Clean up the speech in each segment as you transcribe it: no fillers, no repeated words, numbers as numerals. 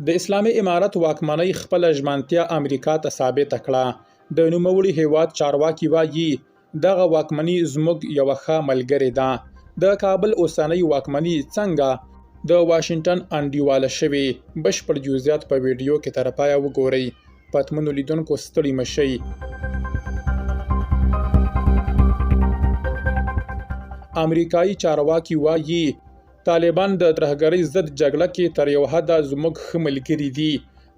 د اسلامي امارت واکمنۍ خپل ژمنتیا امریکا ته ثابت کړه. د نوموړي هیواد چارواکي وایي دغه واکمني زموږ یو ښه ملګری ده. د کابل اوسنۍ واکمني څنګه د واشنگټن انډیواله شوې؟ بشپړ جزئیات په ویډیو کې تر پایه وګورئ. پتمنو لیدونکو ستړي مشئ. امریکایي چارواکي وایي طالبان د ترهګرۍ ضد جګړه کې تر یو حده زموږ ښه ملګري دي.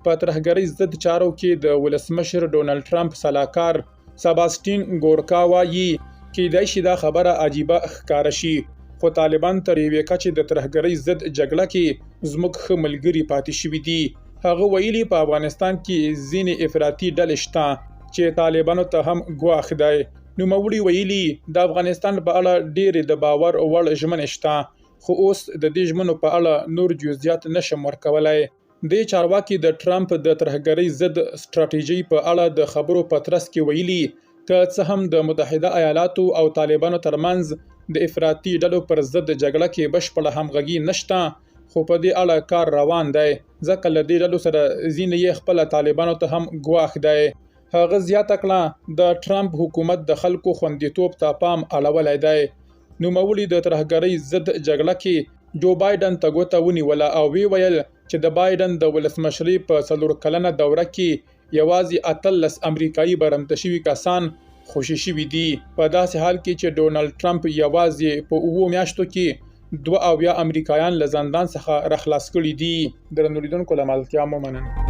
په ترهګرۍ ضد چارو کې د ولسمشر ډونالډ ټرمپ سلاکار سباسټین ګورکا وایي کیدای شي دا خبره عجیبه ښکاره شي، خو طالبان تر یوې کچې د ترهګرۍ ضد جګړه کې زموږ ښه ملګري پاتې شوي دي. هغه ویلي په افغانستان کې ځینې افراطي ډلې شته چې طالبانو ته هم ګواښ دی. نوموړي ویلي د افغانستان په اړه ډېرې د باور وړ ژمنې شته، خو اوس د دې ژمنو په اړه نور جزئیات نشم ورکولای. د چارواکي د ټرمپ د ترهګرۍ ضد ستراتیژۍ په اړه د خبرو په ترڅ کې ویلي که څه هم د متحده ایالاتو او طالبانو ترمنځ د افراطي ډلو پر ضد جګړه کې بشپړه همغږي نشته، خو په دې اړه کار روان دی، ځکه له دې ډلو سره ځینې یې خپله طالبانو ته هم ګواښ دی. هغه زیاته کړه د ټرمپ حکومت د خلکو خوندیتوب ته پام اړولی دی. نوموړي د ترهګرۍ ضد جګړه کې جو بایډن ته ګوته ونیوله او وی ویل چې د بایډن د ولسمشرۍ په 4 کلنه دوره کې یوازې 18 امریکایي برمته شوي کسان خوشي شوي دي، په داسې حال کې چې ډونالډ ټرمپ یوازې په 7 میاشتو کې 2 امریکایان له زندان څخه راخلاص کړي دي. درنو لیدونکو له ملتیا مو مننه.